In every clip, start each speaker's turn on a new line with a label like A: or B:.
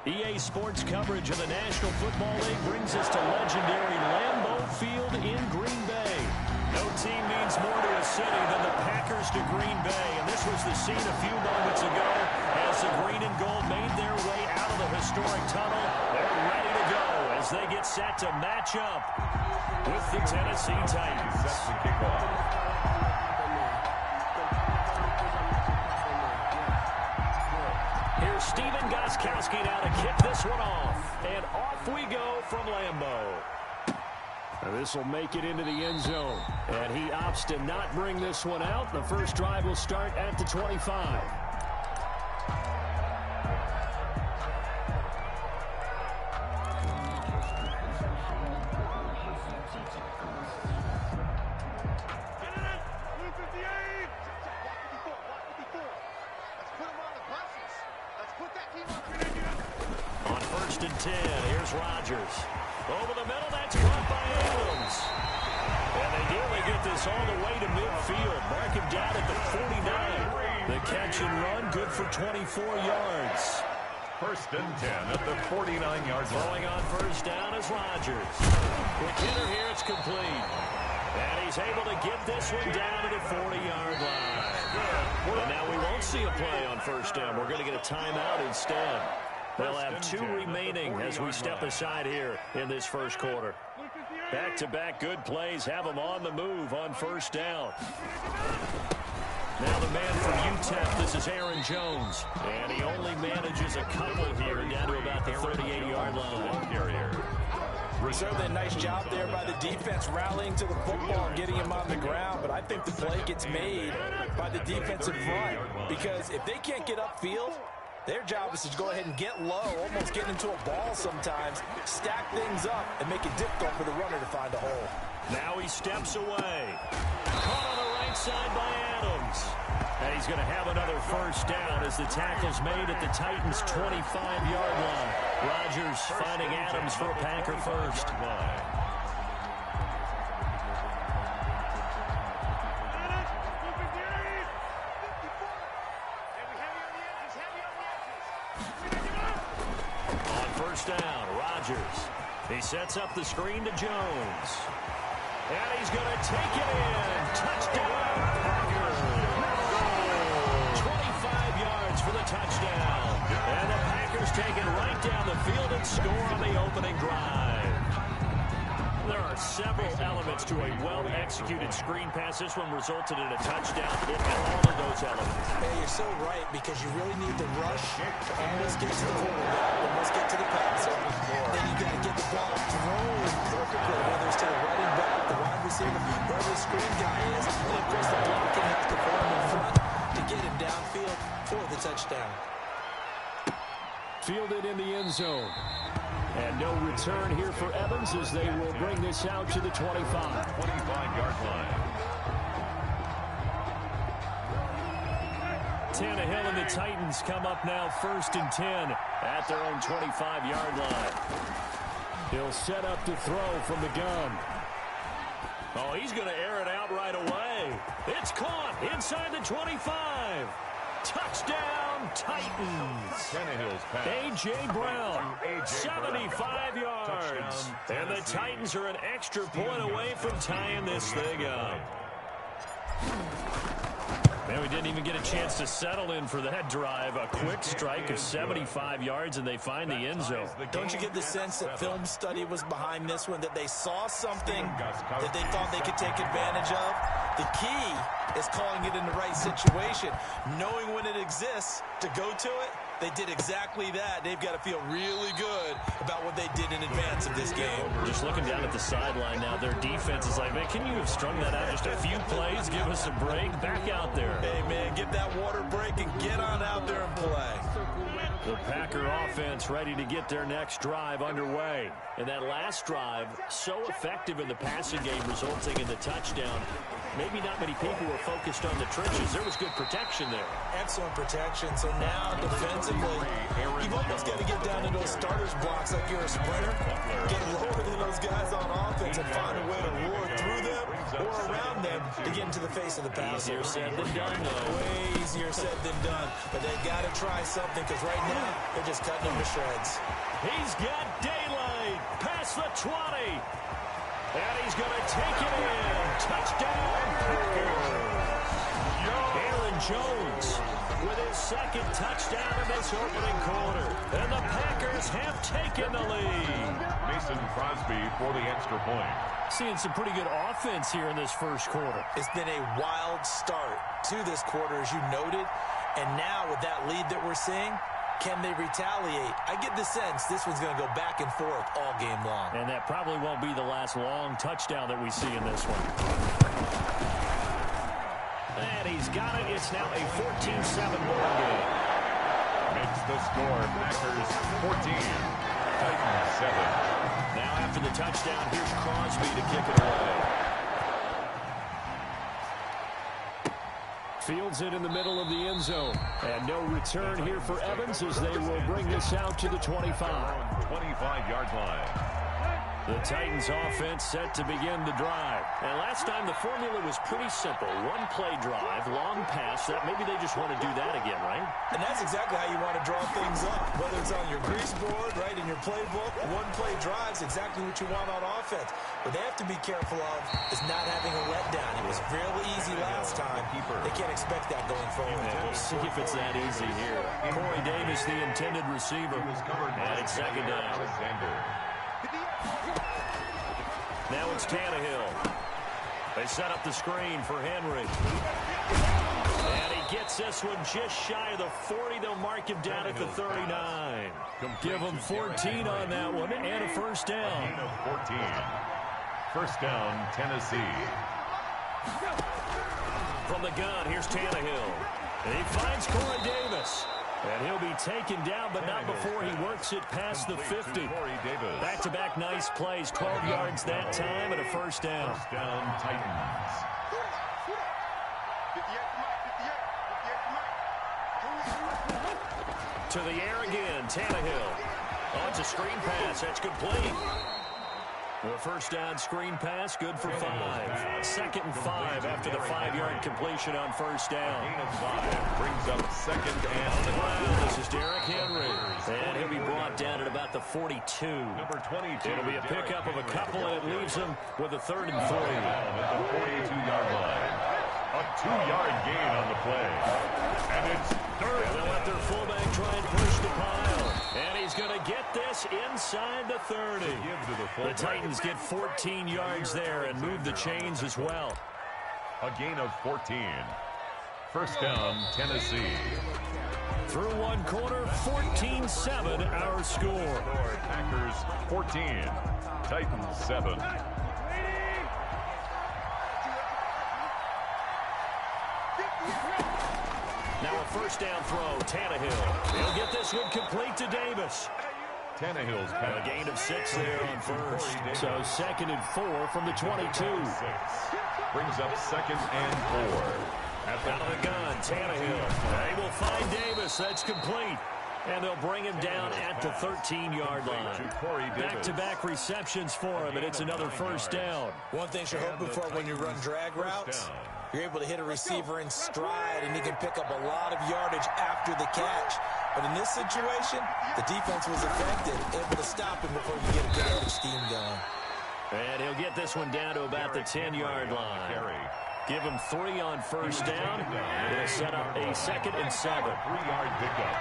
A: EA Sports coverage of the National Football League brings us to legendary Lambeau Field in Green Bay. No team means more to a city than the Packers to Green Bay, and this was the scene a few moments ago as the green and gold made their way out of the historic tunnel. They're ready to go as they get set to match up with the Tennessee Titans. Set to kick off. Here's Steven Gostkowski now to kick this one off. And off we go from Lambeau. This will make it into the end zone. And he opts to not bring this one out. The first drive will start at the 25. On 1st and 10, here's Rodgers. Over the middle, that's caught by Adams. And they nearly get this all the way to midfield. Mark him down at the 49. The catch and run, good for 24 yards.
B: 1st and 10 at the 49-yard line.
A: Throwing on 1st down is Rodgers. Quick hitter here, it's complete. And he's able to get this one down to the 40-yard line. And now we won't see a play on 1st down. We're going to get a timeout instead. They'll have 2 remaining as we step aside here in this first quarter. Back-to-back good plays have them on the move on 1st down. Now the man from UTEP, this is Aaron Jones. And he only manages a couple here down to about the 38-yard line.
C: Certainly a nice job there by the defense rallying to the football and getting him on the ground. But I think the play gets made by the defensive front. Because if they can't get upfield, their job is to go ahead and get low, almost get into a ball sometimes, stack things up, and make it difficult for the runner to find a hole.
A: Now he steps away. Caught on the right side by Adams. And he's going to have another 1st down as the tackle's made at the Titans' 25-yard line. Rodgers finding Adams for a Packer first. On 1st down, Rodgers. He sets up the screen to Jones. And he's going to take it in. Touchdown, Packers. 25 yards for the touchdown. And the Packers take it right down the field and score on the opening drive. There are several elements to a well-executed screen pass. This one resulted in a touchdown. It had all of those elements.
C: Hey, you're so right, because you really need the rush. Almost get to the quarterback. Almost get to the passer. Then you got to get the ball thrown perfectly, whether it's to the running back, the wide receiver, wherever the screen guy is. And of course, the blocking has to form in front to get him downfield for the touchdown.
A: Fielded in the end zone. And no return here for Evans as they will bring this out to the 25.
B: 25-yard line.
A: Tannehill and the Titans come up now 1st and 10 at their own 25-yard line. He'll set up to throw from the gun. Oh, he's going to air it out right away. It's caught inside the 25. Touchdown, Titans.
B: Tannehill's pass.
A: A.J. Brown, 75 yards. And the Titans are an extra point away from tying this thing up. Man, we didn't even get a chance to settle in for that drive. A quick strike of 75 yards, and they find the end zone.
C: Don't you get the sense that film study was behind this one, that they saw something that they thought they could take advantage of? The key is calling it in the right situation, knowing when it exists to go to it. They did exactly that. They've got to feel really good about what they did in advance of this game.
A: Just looking down at the sideline now, their defense is like, man, can you have strung that out just a few plays? Give us a break. Back out there.
C: Hey, man, get that water break and get on out there and play.
A: The Packer offense ready to get their next drive underway. And that last drive, so effective in the passing game, resulting in the touchdown. Maybe not many people were focused on the trenches. There was good protection there.
C: Excellent protection. So now, defensively, you've almost got to get down into those starters blocks like you're a sprinter. Get lower than those guys on offense and find a way to roar through them or around them to get into the face of the passer.
A: Easier said than done, though.
C: Way easier said than done. But they got to try something because right now they're just cutting them to shreds.
A: He's got daylight past the 20. And he's going to take it in. Touchdown, Packers. Aaron Jones with his second touchdown in this opening quarter. And the Packers have taken the lead.
B: Mason Crosby for the extra point.
A: Seeing some pretty good offense here in this first quarter.
C: It's been a wild start to this quarter, as you noted. And now with that lead that we're seeing, can they retaliate? I get the sense this one's going to go back and forth all game long.
A: And that probably won't be the last long touchdown that we see in this one. And he's got it. It's now a 14-7 ball game.
B: Makes the score Packers 14, Titans 7.
A: Now after the touchdown, here's Crosby to kick it away. Fields it in the middle of the end zone. And no return here for Evans as they will bring this out to the 25.
B: 25-yard line.
A: The Titans offense set to begin the drive. And last time the formula was pretty simple. One play drive, long pass. That maybe they just want to do that again, right?
C: And that's exactly how you want to draw things up. Whether it's on your grease board, right, in your playbook, one play drive's exactly what you want on offense. What they have to be careful of is not having a letdown. It was real easy last time. They can't expect that going forward.
A: Yeah, we'll see if it's that easy here. Corey Davis, the intended receiver. And it's second down. Now it's Tannehill. They set up the screen for Henry. And he gets this one just shy of the 40. They'll mark him down at the 39. Give him 14 on that one and a first down.
B: Gain of 14. First down, Tennessee.
A: From the gun, here's Tannehill. And he finds Corey Davis. And he'll be taken down, but not before he works it past the 50. Back-to-back nice plays, 12 yards that time, and a first down.
B: First down, Titans.
A: To the air again, Tannehill. Oh, it's a screen pass. That's complete. The first down screen pass, good for 5. Second and 5 after the 5-yard completion on first down.
B: Gain of 5 brings up second and
A: on the ground. This is Derrick Henry. And he'll be brought down at about the 42.
B: Number 22.
A: It'll be a pickup of a couple, and it leaves him with a 3rd and 3.
B: At the 42-yard line. A 2-yard gain on the play. And it's third.
A: And they'll let their fullback try and push the pile. And he's going to get this inside the 30. The Titans get 14 yards there and move the chains as well.
B: A gain of 14. First down, Tennessee.
A: Through one quarter, 14-7 our score.
B: Packers 14, Titans 7.
A: Now a first down throw, Tannehill. He'll get this one complete to Davis.
B: Tannehill's
A: a gain of 6 there on first. So 2nd and 4 from the 22.
B: Brings up 2nd and 4.
A: Out of the gun, Tannehill. They will find Davis. That's complete. And they'll bring him down at the 13-yard line. Back-to-back receptions for him, and it's another first down.
C: One thing you're hoping for when you run drag routes, you're able to hit a receiver in stride, and he can pick up a lot of yardage after the catch. But in this situation, the defense was effective, able to stop him before you get a good edge scheme going.
A: And he'll get this one down to about the 10-yard line. Give him 3 on first down. It'll set up a 2nd and 7.
B: 3-yard pickup.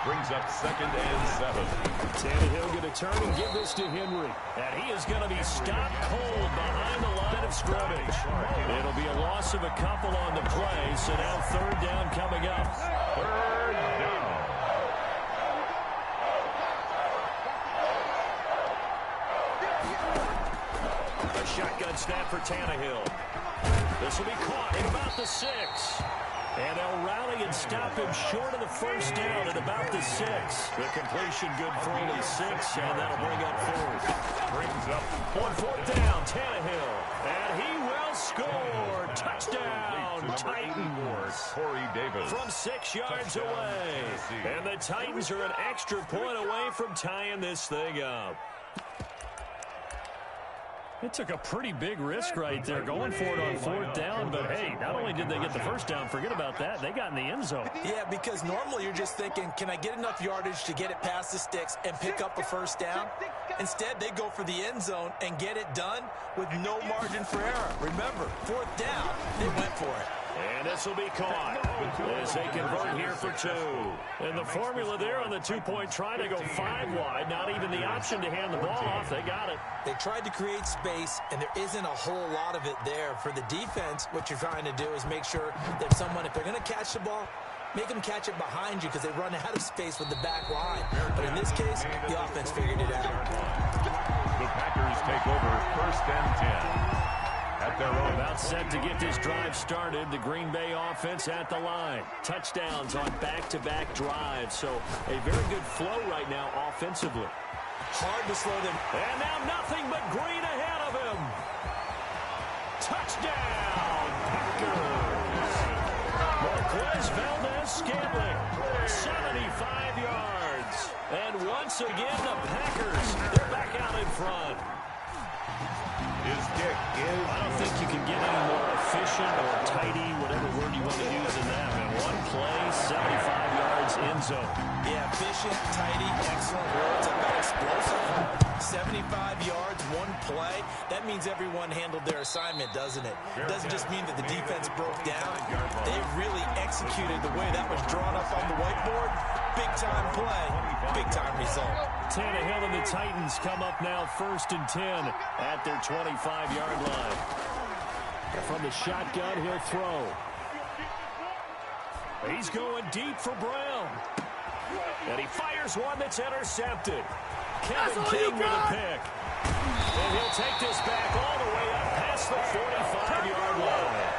B: Brings up 2nd and 7.
A: Tannehill going to turn and give this to Henry. And he is going to be stopped cold behind the line of scrimmage. It'll be a loss of a couple on the play, so now 3rd down coming up.
B: 3rd down.
A: A shotgun snap for Tannehill. This will be caught at about the 6. And they'll rally and stop him short of the first down at about the 6. The completion good for only 6, and that'll bring up 4th.
B: Brings up
A: on 4th down, Tannehill. And he will score. Touchdown, Titans.
B: Corey Davis.
A: From 6 yards away. And the Titans are an extra point away from tying this thing up. It took a pretty big risk right there going for it on 4th down, but hey, not only did they get the first down, forget about that, they got in the end zone.
C: Yeah, because normally you're just thinking, can I get enough yardage to get it past the sticks and pick up a first down? Instead, they go for the end zone and get it done with no margin for error. Remember, 4th down, they went for it.
A: And this will be caught as they convert here for 2. And the formula there on the 2-point try to go 5 wide, not even the option to hand the ball off. They got it.
C: They tried to create space, and there isn't a whole lot of it there. For the defense, what you're trying to do is make sure that someone, if they're going to catch the ball, make them catch it behind you because they run out of space with the back line. But in this case, the offense figured it out.
B: The Packers take over 1st and 10. At their own.
A: About set to get this drive started. The Green Bay offense at the line. Touchdowns on back-to-back drives. So a very good flow right now offensively.
C: Hard to slow them.
A: And now nothing but green ahead of him. Touchdown, Packers. Marquez Valdez-Scantling, 75 yards. And once again, the Packers, they're back out in front.
B: His kick is...
A: I don't think you can get any more efficient or tidy, whatever word you want to use in that. And one play, 75 yards, end zone. Yeah, efficient, tidy, excellent words. I've got explosive. 75 yards, one play. That means everyone handled their assignment, doesn't it? It doesn't just mean that the defense broke down. They really executed the way that was drawn up on the whiteboard. Big-time play, big-time result. Tannehill and the Titans come up now 1st and 10 at their 25-yard line. From the shotgun, he'll throw. He's going deep for Brown. And he fires one that's intercepted. Kevin King with a pick. And he'll take this back all the way up past the 45-yard line.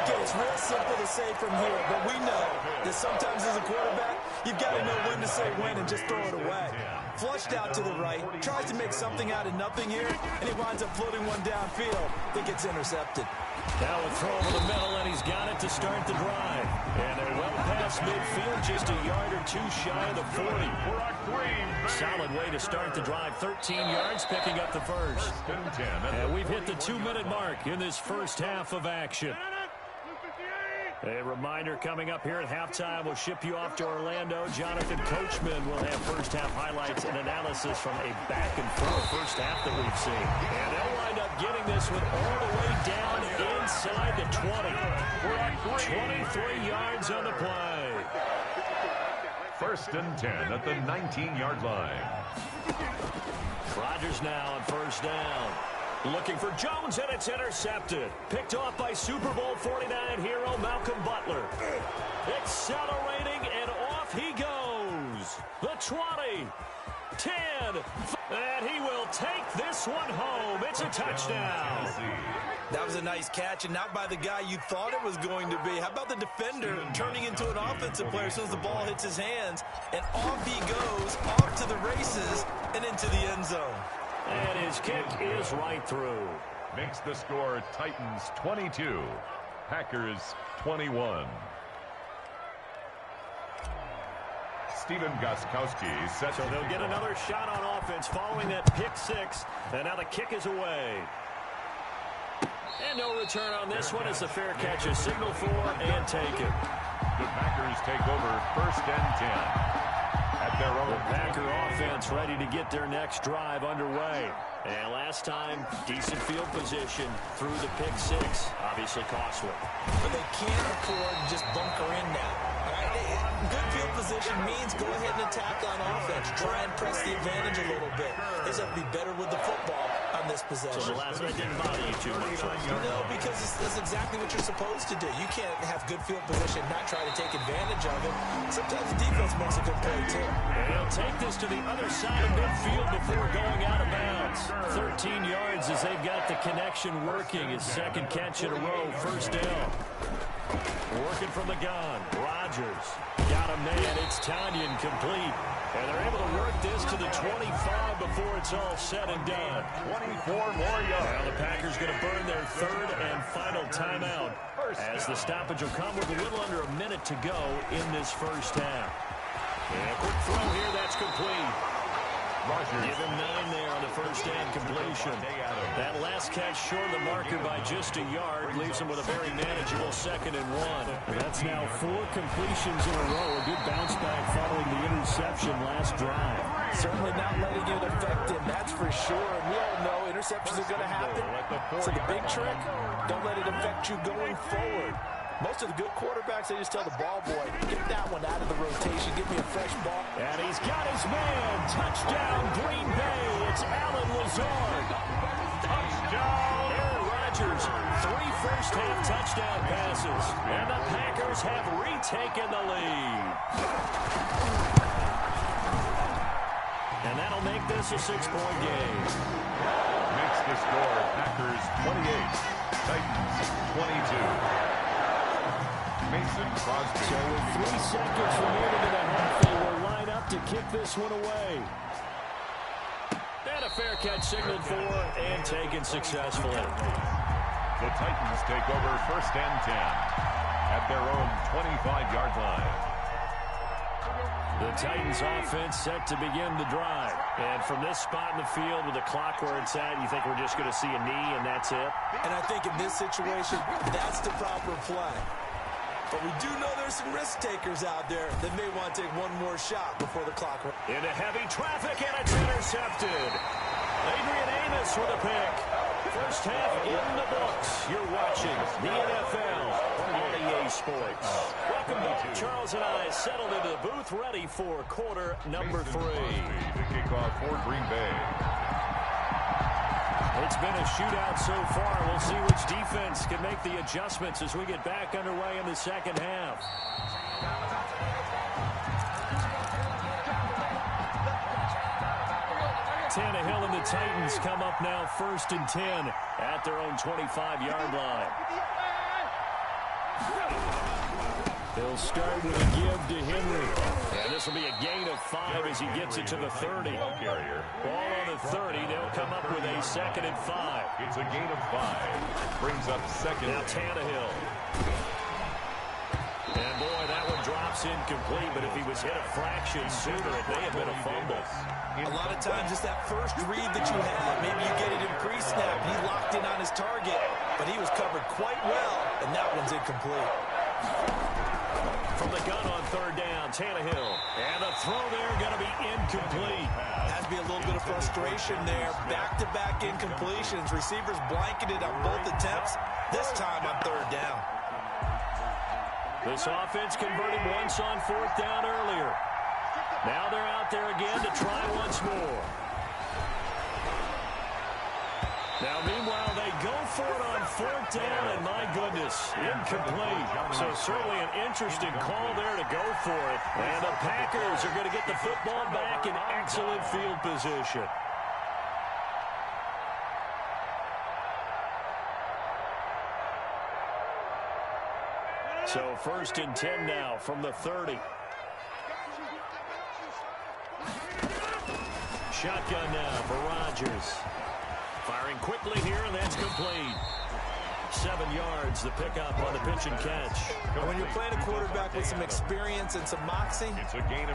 A: Okay, it's real simple to say from here, but we know that sometimes as a quarterback, you've got to know when to say when and just throw it away. Flushed out to the right, tries to make something out of nothing here, and he winds up floating one downfield that gets intercepted. Now a throw over the middle, and he's got it to start the drive. And they're well past midfield, just a yard or two shy of the 40. Solid way to start the drive. 13 yards, picking up the first. And we've hit the 2-minute mark in this first half of action. A reminder coming up here at halftime. We'll ship you off to Orlando. Jonathan Coachman will have first-half highlights and analysis from a back-and-forth first half that we've seen. And they'll wind up getting this one all the way down inside the 20. 23 yards on the play.
B: 1st and 10 at the 19-yard line.
A: Rodgers now on 1st down. Looking for Jones, and it's intercepted. Picked off by Super Bowl 49 hero Malcolm Butler. Accelerating, and off he goes. The 20, 10, and he will take this one home. It's a touchdown. That was a nice catch, and not by the guy you thought it was going to be. How about the defender turning into an offensive player as soon as the ball hits his hands, and off he goes, off to the races, and into the end zone. And his kick is right through.
B: Makes the score Titans 22, Packers 21. Stephen Gostkowski sets.
A: So they'll get another shot on offense following that pick six. And now the kick is away. And no return on this one. It's a fair catch. A signal for and taken.
B: The Packers take over 1st and 10. The
A: Packer offense ready to get their next drive underway. And last time, decent field position through the pick six. Obviously costly. But they can't afford to just bunker in now. Good field position means go ahead and attack on offense. Try and press the advantage a little bit. They just have to be better with the football on this possession. So the last one didn't bother you too much. No, because that's exactly what you're supposed to do. You can't have good field position, not try to take advantage of it. Sometimes the defense makes a good play too. And he'll take this to the other side of midfield before going out of bounds. 13 yards as they've got the connection working. His second catch in a row, 1st down. Working from the gun. Rodgers got a man. It's Tanyan complete. And they're able to work this to the 25 before it's all said and done.
B: 24 more yards.
A: Now the Packers going to burn their 3rd and final timeout as the stoppage will come with a little under a minute to go in this first half. And a quick throw here. That's complete. Give him 9 there on the first down completion. That last catch short of the marker by just a yard leaves him with a very manageable 2nd and 1.
D: That's now 4 completions in a row. A good bounce back following the interception last drive.
C: Certainly not letting it affect him, that's for sure. And we all know interceptions are going to happen. So the big trick, don't let it affect you going forward. Most of the good quarterbacks, they just tell the ball boy, get that one out of the rotation, give me a fresh ball.
A: And he's got his man. Touchdown, Green Bay. It's Allen Lazard. Touchdown. Aaron Rodgers, 3 first-half touchdown passes. And the Packers have retaken the lead. And that'll make this a 6-point game.
B: Makes the score Packers 28, Titans 22. Mason Crosby.
D: So with 3 seconds remaining in the half, they will line up to kick this one away.
A: And a fair catch signaled for and taken successfully.
B: The Titans take over 1st and 10 at their own 25-yard line.
A: The Titans offense set to begin the drive. And from this spot in the field with the clock where it's at, you think we're just going to see a knee and that's it?
C: And I think in this situation, that's the proper play. But we do know there's some risk takers out there that may want to take one more shot before the clock runs.
A: Into heavy traffic, and it's intercepted. Adrian Amos with a pick. First half in the books. You're watching the NFL on EA Sports. Welcome back. Charles and I settled into the booth, ready for quarter number 3.
B: The kickoff for Green Bay.
A: It's been a shootout so far. We'll see which defense can make the adjustments as we get back underway in the second half. Tannehill and the Titans come up now 1st and 10 at their own 25-yard line. They'll start with a give to Henry. And this will be a gain of 5 as he gets it to the 30. Ball on the 30. They'll come up with a 2nd and 5.
B: It's a gain of 5. Brings up 2nd.
A: Now Tannehill. And boy, that one drops incomplete, but if he was hit a fraction sooner, it may have been a fumble.
C: A lot of times it's that first read that you have. Maybe you get it in pre-snap. He locked in on his target, but he was covered quite well, and that one's incomplete.
A: From the gun on 3rd down, Tannehill. And the throw there going to be incomplete.
C: Has to be a little bit of frustration there. Back-to-back incompletions. Receivers blanketed on both attempts, this time on 3rd down.
A: This offense converted once on 4th down earlier. Now they're out there again to try once more. Now, meanwhile, they go for it on 4th down, and my goodness, incomplete. So certainly an interesting call there to go for it. And the Packers are going to get the football back in excellent field position. So 1st and 10 now from the 30. Shotgun now for Rodgers. Firing quickly here, and that's complete. 7 yards, the pickup on the pitch and catch.
C: And when you're playing a quarterback with some experience and some moxie,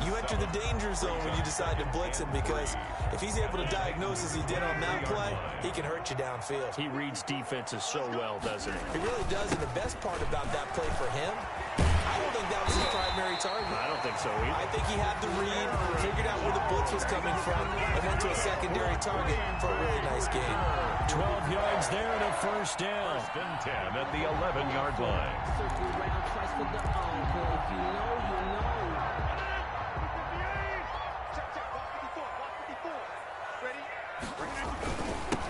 C: you enter the danger zone when you decide to blitz him, because if he's able to diagnose as he did on that play, he can hurt you downfield.
A: He reads defenses so well, doesn't he?
C: He really does, and the best part about that play for him, I don't think that was his primary target.
A: I don't think so either.
C: I think he had the read, figured out where the blitz was coming from, and went to a secondary target for a really nice game.
A: 12 yards there and a 1st down.
B: 1st and 10 at the 11-yard line.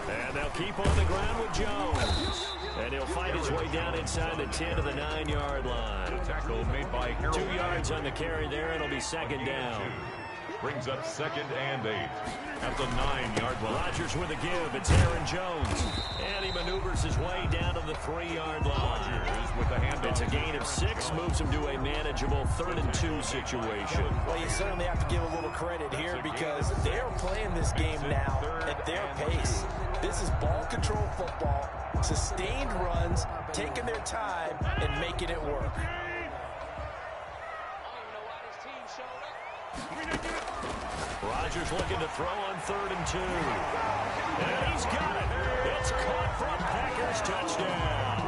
A: And they'll keep on the ground with Jones. And he'll fight his way down inside the 10 to the 9-yard line.
B: The tackle made by Harold.
A: 2 yards on the carry there, and it'll be 2nd down.
B: Brings up 2nd and 8 at the 9-yard line.
A: Rodgers with a give. It's Aaron Jones. And he maneuvers his way down to the 3-yard line.
B: Rodgers with the handoff.
A: It's a gain of 6, moves him to a manageable 3rd and 2 situation.
C: Well, you certainly have to give a little credit here, because they're playing this game now at their pace. This is ball control football, sustained runs, taking their time, and making it work.
A: Rodgers looking to throw on 3rd and 2. And he's got it. It's caught for a Packers touchdown.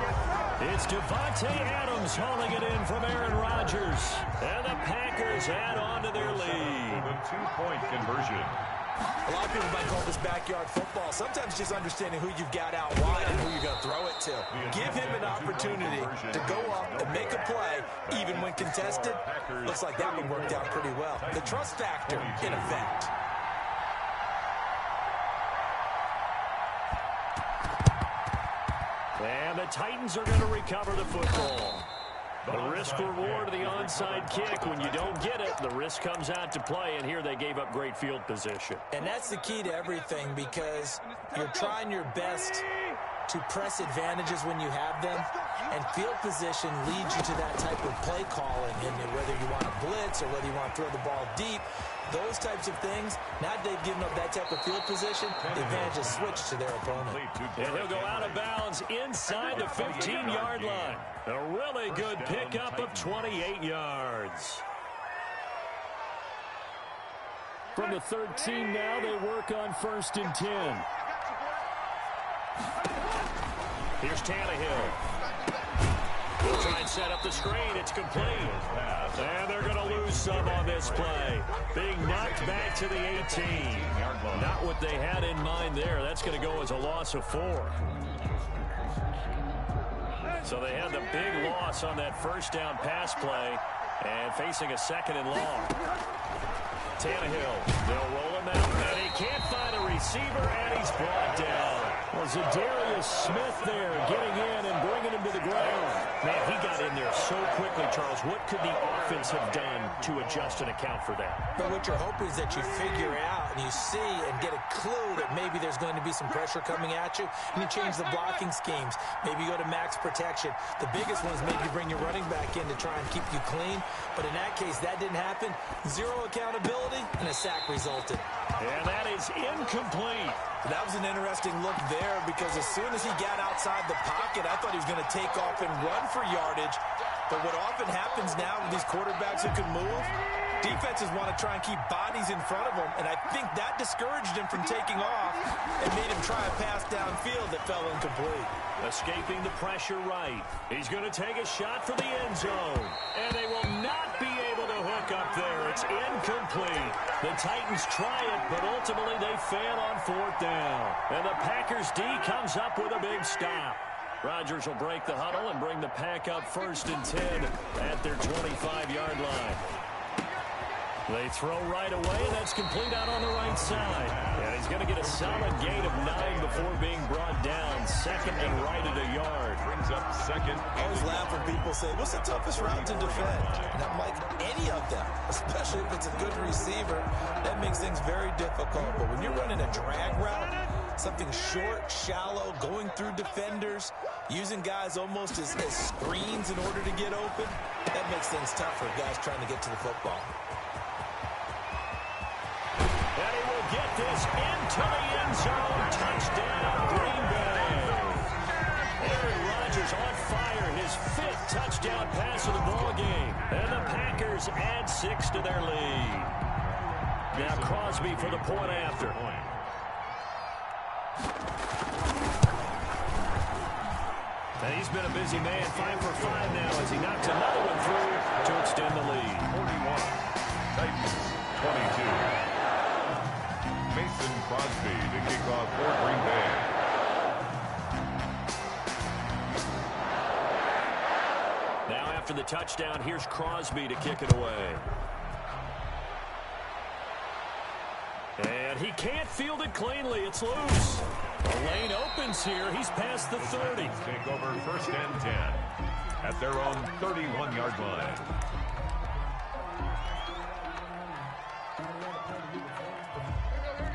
A: It's Devontae Adams hauling it in from Aaron Rodgers. And the Packers add on to their lead.
B: The 2-point conversion.
C: A lot of people might call this backyard football. Sometimes just understanding who you've got out wide and who you're going to throw it to. Give him an opportunity to go up and make a play, even when contested. Looks like that one worked out pretty well. The trust factor in effect.
A: And the Titans are going to recover the football. The risk-reward of the onside kick. When you don't get it, the risk comes out to play, and here they gave up great field position.
C: And that's the key to everything, because you're trying your best to press advantages when you have them, and field position leads you to that type of play calling, and whether you want to blitz or whether you want to throw the ball deep, those types of things. Now that they've given up that type of field position, the advantage is switched to their opponent.
A: And he'll go out of bounds inside the 15-yard line. A really good pickup of 28 yards.
D: From the 13 now, they work on 1st and 10.
A: Here's Tannehill. We'll try and set up the screen. It's complete. And they're going to lose some on this play. Being knocked back to the 18. Not what they had in mind there. That's going to go as a loss of 4. So they had the big loss on that 1st down pass play and facing a 2nd and long. Tannehill, they'll roll him out, and he can't find a receiver, and he's brought down.
D: Well, Zadarius Smith there getting in and bringing him to the ground.
A: Man, he got in there so quickly, Charles. What could the offense have done to adjust and account for that?
C: But what you're hoping is that you figure out and you see and get a clue that maybe there's going to be some pressure coming at you, and you change the blocking schemes. Maybe you go to max protection. The biggest one is maybe you bring your running back in to try and keep you clean. But in that case, that didn't happen. 0 accountability, and a sack resulted.
A: And that is incomplete.
C: That was an interesting look there, because as soon as he got outside the pocket, I thought he was going to take off and run for yardage. But what often happens now with these quarterbacks who can move, defenses want to try and keep bodies in front of them, and I think that discouraged him from taking off and made him try a pass downfield that fell incomplete.
A: Escaping the pressure right. He's going to take a shot for the end zone, and they will not be able to hook up there. It's incomplete. The Titans try it, but ultimately they fail on 4th down. And the Packers D comes up with a big stop. Rodgers will break the huddle and bring the Pack up 1st and 10 at their 25-yard line. They throw right away, and that's complete out on the right side. And he's going to get a solid gain of 9 before being brought down. 2nd and right at a yard.
B: Brings up 2nd.
C: I always laugh when people say, what's the toughest route to defend? And I'm like, any of them, especially if it's a good receiver, that makes things very difficult. But when you're running a drag route, something short, shallow, going through defenders, using guys almost as screens in order to get open, that makes things tough for guys trying to get to the football.
A: And he will get this into the end zone. Touchdown, Green Bay. Aaron Rodgers on fire. His 5th touchdown pass of the ball game. And the Packers add 6 to their lead. Now Crosby for the point after. And he's been a busy man, 5 for 5 now as he knocks another one through to extend the lead.
B: 41. Titans 22. Mason Crosby to kick off for Green Bay.
A: Now after the touchdown, here's Crosby to kick it away. And he can't field it cleanly. It's loose. The lane opens here. He's past the 30.
B: Take over 1st and 10 at their own 31-yard line.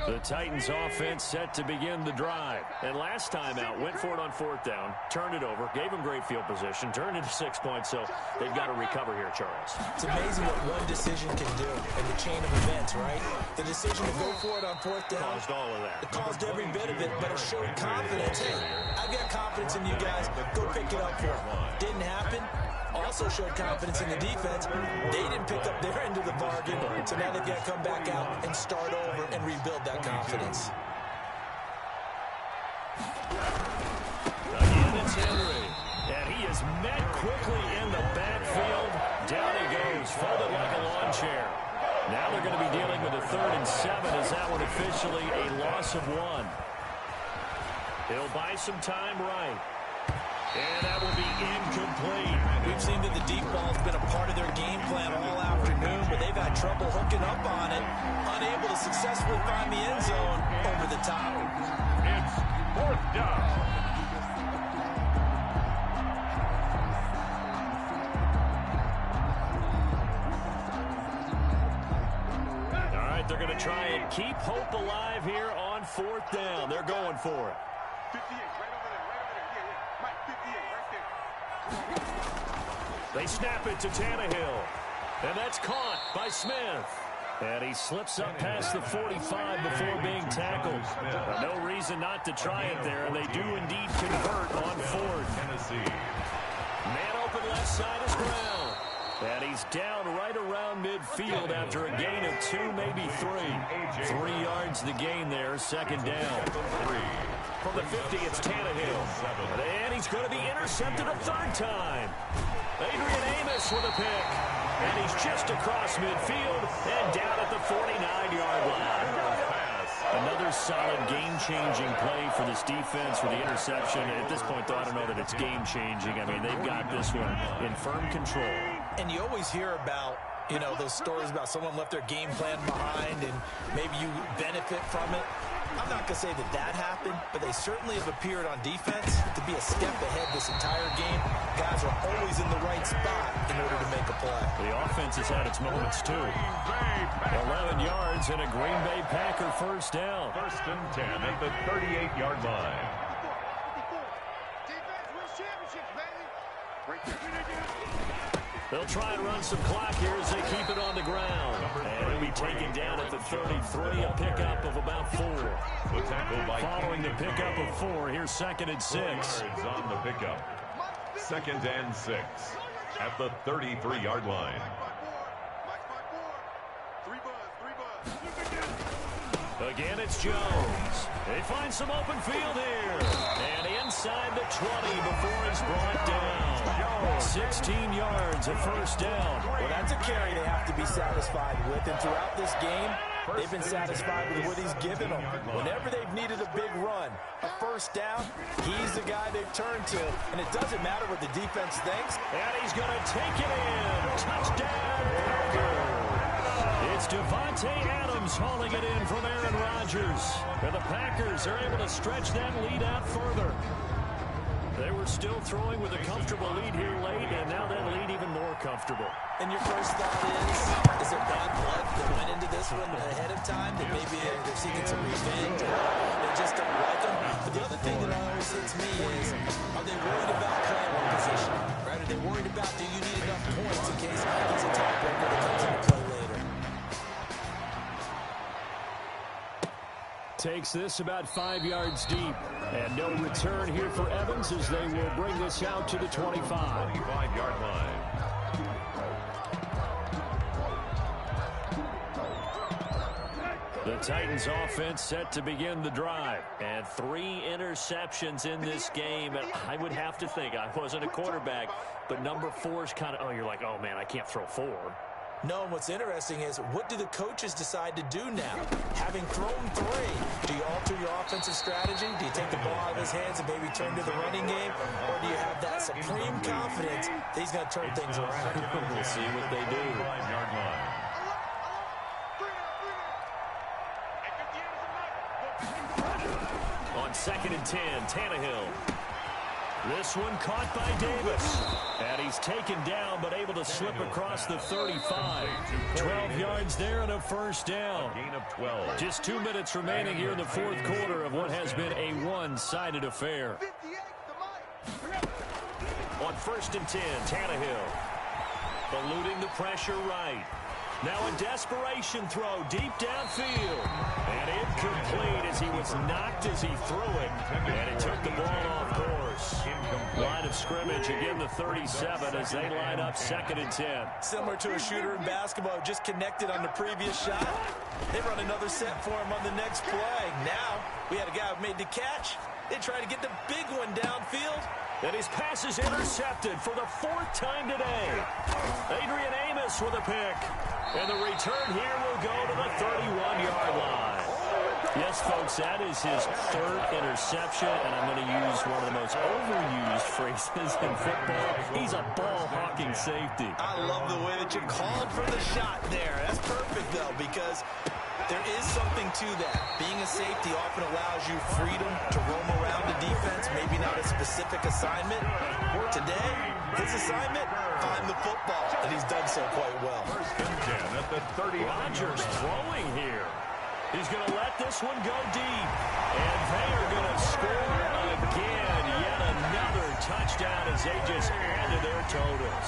A: The Titans offense set to begin the drive. And last time out, went for it on 4th down, turned it over, gave them great field position, turned into 6 points, so they've got to recover here, Charles.
C: It's amazing what one decision can do in the chain of events, right? The decision to go for it on 4th down
A: Caused all of that.
C: It caused every bit of it, but it showed confidence. Hey, I've got confidence in you guys. Go pick it up for them. Didn't happen. Also showed confidence in the defense. They didn't pick up their end of the bargain, so now they've got to come back out and start over and rebuild that confidence.
A: Again, it's Henry. And he is met quickly in the backfield. Down he goes, folded like a lawn chair. Now they're going to be dealing with a 3rd and 7 as that one officially a loss of 1. He'll buy some time right. And that will be incomplete.
C: We've seen that the deep ball's been a part of their game plan all afternoon, but they've had trouble hooking up on it, unable to successfully find the end zone over the top.
B: It's 4th down.
A: All right, they're going to try and keep hope alive here on 4th down. They're going for it.
E: 58, right over there. Yeah. Mike, 58, right there.
A: They snap it to Tannehill. And that's caught by Smith. And he slips up past the 45 before being tackled. No reason not to try it there, and they do indeed convert on 4th.
B: Tennessee.
A: Man open left side is ground. And he's down right around midfield after a gain of 2, maybe 3. 3 yards the gain there, 2nd down. From the 50, it's Tannehill. And he's going to be intercepted a 3rd time. Adrian Amos with a pick. And he's just across midfield and down at the 49-yard line. Another solid game-changing play for this defense with the interception. At this point, though, I don't know that it's game-changing. I mean, they've got this one in firm control.
C: And you always hear about, you know, those stories about someone left their game plan behind and maybe you benefit from it. I'm not going to say that that happened, but they certainly have appeared on defense to be a step ahead this entire game. Guys are always in the right spot in order to make a play.
A: The offense has had its moments, too. 11 yards and a Green Bay Packer 1st down.
B: 1st and 10 at the 38-yard line.
E: Defense wins championships, baby. Right there.
A: They'll try and run some clock here as they keep it on the ground. And he'll be taken down at the 33, a pickup of about 4.
B: The tackle by
A: Following the pickup of 4, here's 2nd and 6.
B: yards on the pickup. 2nd and 6 at the 33-yard line.
A: Again, it's Jones. They find some open field here. And inside the 20 before it's brought down. 16 yards, a 1st down.
C: Well, that's a carry they have to be satisfied with. And throughout this game, they've been satisfied with what he's given them. Whenever they've needed a big run, a 1st down, he's the guy they've turned to. And it doesn't matter what the defense thinks.
A: And he's going to take it in. Touchdown, Packers. It's Devontae Adams hauling it in from Aaron Rodgers. And the Packers are able to stretch that lead out further. They were still throwing with a comfortable lead here late, and now that lead even more comfortable.
C: And your first thought is there bad blood that went into this one ahead of time, that maybe they're seeking some revenge, or they just don't like them? But the other thing that always hits me is, are they worried about playing one position? Right? Are they worried about, do you need enough points in case he's a tiebreaker that comes into play later?
A: Takes this about 5 yards deep. And no return here for Evans as they will bring this out to the 25.
B: 25-yard line.
A: The Titans offense set to begin the drive. And 3 interceptions in this game. And I would have to think, I wasn't a quarterback, but number 4 is kind of, you're like, oh man, I can't throw 4.
C: No, and what's interesting is, what do the coaches decide to do now? Having thrown 3, do you alter your offensive strategy? Do you take the ball out of his hands and maybe turn to the running game? Or do you have that supreme confidence that he's going to turn things around?
A: We'll see what they do.
B: 5-yard line.
A: On 2nd and 10, Tannehill. This one caught by Davis. And he's taken down, but able to slip across the 35. 12 yards there and a first down.
B: Gain of 12.
A: Just 2 minutes remaining here in the fourth quarter of what has been a one-sided affair. On 1st and 10, Tannehill. Eluding the pressure right. Now a desperation throw deep downfield. And incomplete as he was knocked as he threw it. And it took the ball off course. Line of scrimmage, again the 37 as they line up 2nd and 10.
C: Similar to a shooter in basketball, just connected on the previous shot. They run another set for him on the next play. Now we had a guy who made the catch. They try to get the big one downfield.
A: And his pass is intercepted for the 4th time today. Adrian Amos with a pick. And the return here will go to the 31-yard line. Yes, folks, that is his 3rd interception, and I'm going to use one of the most overused phrases in football. He's a ball-hawking safety.
C: I love the way that you called for the shot there. That's perfect, though, because there is something to that. Being a safety often allows you freedom to roam around the defense, maybe not a specific assignment. Today, his assignment, find the football, and he's done so quite well.
B: 1st and 10 at the 30.
A: Rodgers throwing here. He's going to let this one go deep. And they are going to score again. Yet another touchdown as they just added their totals.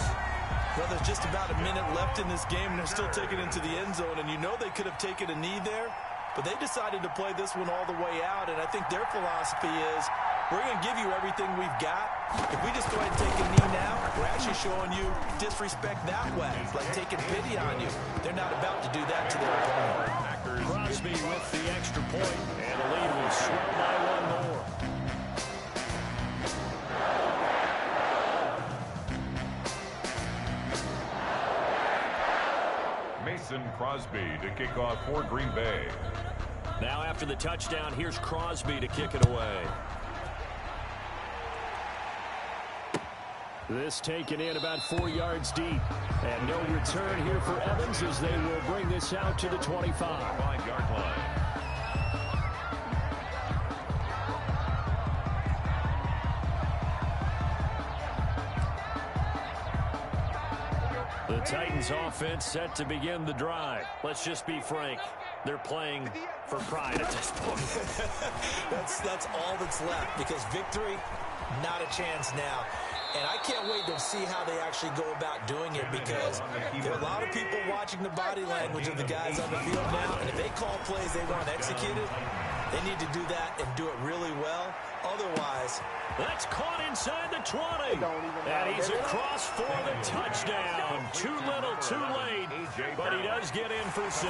C: Well, there's just about a minute left in this game, and they're still taking it into the end zone. And you know they could have taken a knee there, but they decided to play this one all the way out. And I think their philosophy is, we're going to give you everything we've got. If we just go ahead and take a knee now, we're actually showing you disrespect that way. It's like taking pity on you. They're not about to do that to their opponent.
A: Crosby with the extra point, and the lead will swell by one more.
B: Mason Crosby to kick off for Green Bay.
A: Now after the touchdown, here's Crosby to kick it away. This taken in about 4 yards deep. And no return here for Evans as they will bring this out to the 25.
B: 5-yard line.
A: The Titans offense set to begin the drive. Let's just be frank. They're playing for pride at this point.
C: That's all that's left, because victory, not a chance now. And I can't wait to see how they actually go about doing it, because there are a lot of people watching the body language of the guys on the field now, and if they call plays they want executed, they need to do that and do it really well. Otherwise,
A: that's caught inside the 20. And he's across for the touchdown. Too little, too late. But he does get in for 6.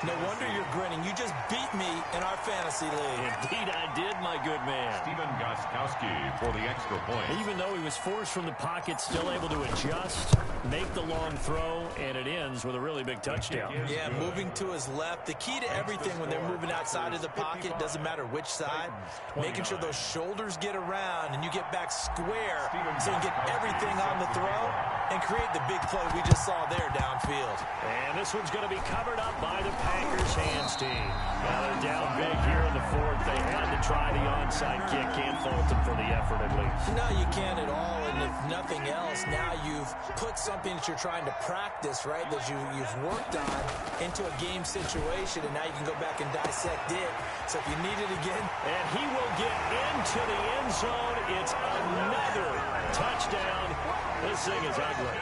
C: No wonder you're grinning. You just beat me in our fantasy league.
A: Indeed, I did, my good man.
B: Steven Gostkowski for the extra point.
A: Even though he was forced from the pocket, still able to adjust, make the long throw, and it ends with a really big touchdown.
C: Yeah, moving to his left. The key to everything when they're moving outside of the pocket, doesn't matter which side, making sure those shoulders get around and you get back square so you get everything on the throw and create the big play we just saw there downfield.
A: And this one's going to be covered up by the Packers hands team. Now they're down big here in the 4th. They had to try the onside kick. Can't fault them for the effort at least.
C: No, you can't at all. And if nothing else, now you've put something that you're trying to practice, right, that you've worked on into a game situation, and now you can go back and dissect it. So if you need it again.
A: And he will get into the end zone. It's another touchdown. This thing is ugly.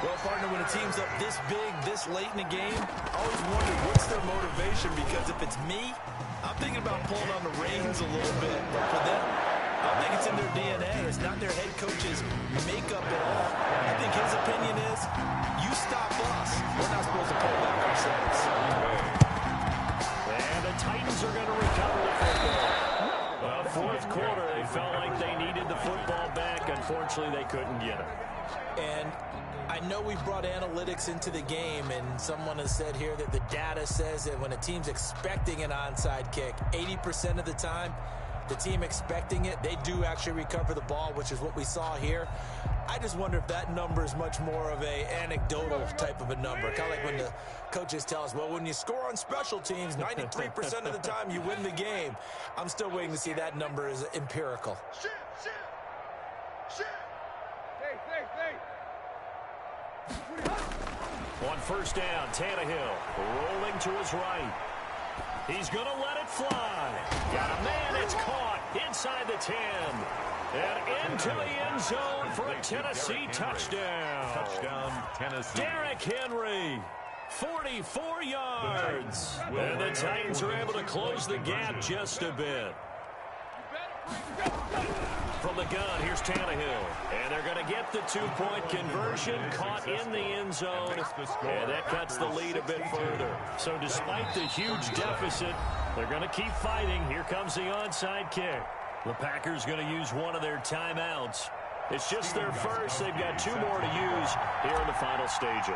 C: Well, partner, when a team's up this big, this late in the game, I always wonder what's their motivation, because if it's me, I'm thinking about pulling on the reins a little bit. But for them, I think it's in their DNA. It's not their head coach's makeup at all. I think his opinion is, you stop us. We're not supposed to pull back ourselves.
A: And the Titans are going to recover the football. Well, 4th quarter, they felt like they needed the football back. Unfortunately, they couldn't get it.
C: And I know we've brought analytics into the game, and someone has said here that the data says that when a team's expecting an onside kick, 80% of the time, the team expecting it, they do actually recover the ball, which is what we saw here. I just wonder if that number is much more of a anecdotal type of a number. Kind of like when the coaches tell us, well, when you score on special teams, 93% of the time you win the game. I'm still waiting to see that number is empirical.
A: On first down, Tannehill rolling to his right. He's going to let it fly. Got a man, it's caught inside the 10. And into the end zone for a Tennessee touchdown.
B: Touchdown, Tennessee.
A: Derrick Henry, 44 yards. And the Titans are able to close the gap just a bit. From the gun, here's Tannehill. And they're going to get the two-point conversion, caught in the end zone. And that cuts the lead a bit further. So despite the huge deficit, they're going to keep fighting. Here comes the onside kick. The Packers going to use one of their timeouts. It's just their first. They've got two more to use here in the final stages.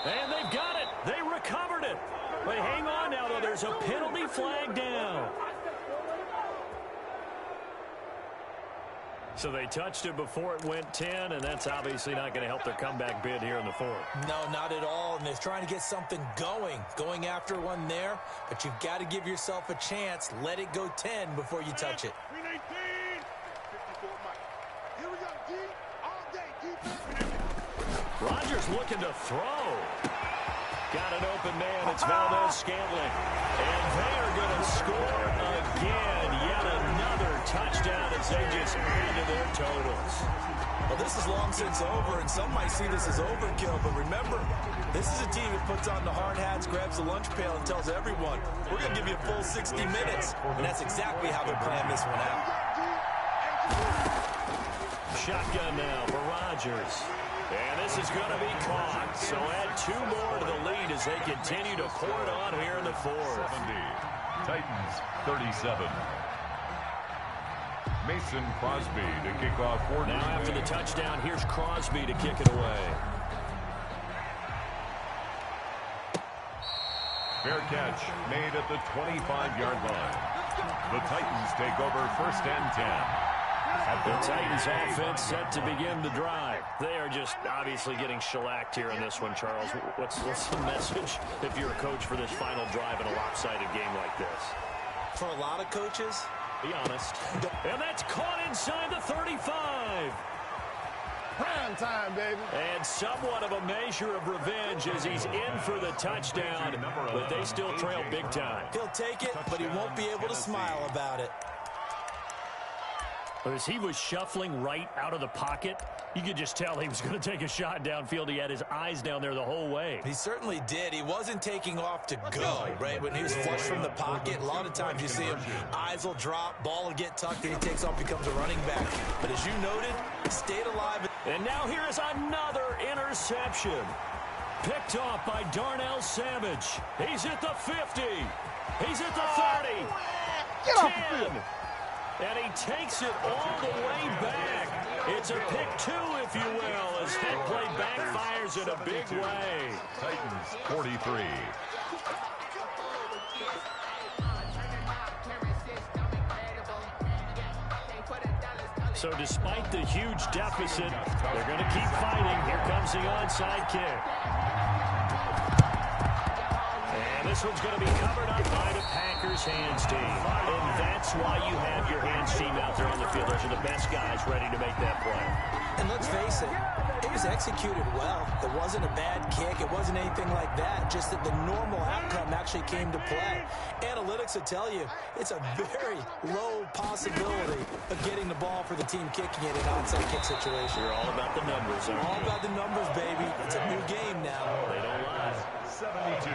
A: And they've got it. They recovered it. But hang on now, though. There's a penalty flag down. So they touched it before it went 10, and that's obviously not going to help their comeback bid here in the fourth.
C: No, not at all, and they're trying to get something going after one there, but you've got to give yourself a chance. Let it go 10 before you touch it.
A: Rodgers looking to throw. Got an open man. It's Valdez-Scantling. And they are going to score again. Yet another touchdown as they just add to their totals.
C: Well, this is long since over, and some might see this as overkill. But remember, this is a team that puts on the hard hats, grabs the lunch pail, and tells everyone, we're going to give you a full 60 minutes. And that's exactly how they're playing this one out.
A: Shotgun now for Rodgers. And this is going to be caught. So add two more to the lead as they continue to pour it on here in the fourth.
B: 70. Titans 37. Mason Crosby to kick off for
A: Now after the touchdown, here's Crosby to kick it away.
B: Fair catch made at the 25-yard line. The Titans take over first and 10.
A: The Titans offense set to begin the drive. They are just obviously getting shellacked here in this one, Charles. What's the message if you're a coach for this final drive in a lopsided game like this?
C: For a lot of coaches,
A: be honest. And that's caught inside the 35.
E: Prime time, baby.
A: And somewhat of a measure of revenge as he's in for the touchdown, but they still trail big time.
C: He'll take it, but he won't be able to smile about it.
A: But as he was shuffling right out of the pocket, you could just tell he was going to take a shot downfield. He had his eyes down there the whole way.
C: He certainly did. He wasn't taking off to go, right? When he was flush from the pocket, a lot of times you see him, eyes will drop, ball will get tucked, and he takes off, becomes a running back. But as you noted, he stayed alive.
A: And now here is another interception. Picked off by Darnell Savage. He's at the 50. He's at the 30.
E: Get off the field.
A: And he takes it all the way back. It's a pick two, if you will, as that play backfires in a big way.
B: Titans 43.
A: So despite the huge deficit, they're going to keep fighting. Here comes the onside kick. And this one's going to be covered up by the Packers hands team. And that's why you have your hands team out there on the field. Those are the best guys ready to make that play.
C: And let's face it, it was executed well. It wasn't a bad kick. It wasn't anything like that. Just that the normal outcome actually came to play. Analytics will tell you it's a very low possibility of getting the ball for the team kicking it in an onside kick situation.
A: You're all about the numbers, aren't you?
C: All about the numbers, baby. It's a new game now.
A: They don't lie.
B: 72.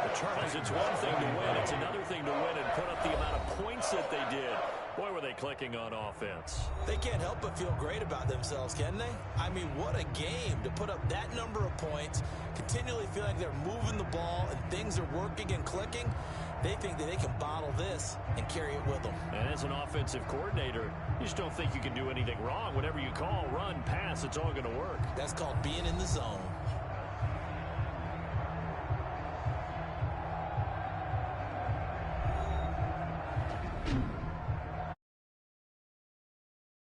A: But Charles, it's one thing to win. It's another thing to win and put up the amount of points that they did. Boy, were they clicking on offense.
C: They can't help but feel great about themselves, can they? I mean, what a game to put up that number of points, continually feel like they're moving the ball and things are working and clicking. They think that they can bottle this and carry it with them.
A: And as an offensive coordinator, you just don't think you can do anything wrong. Whatever you call, run, pass, it's all going to work.
C: That's called being in the zone.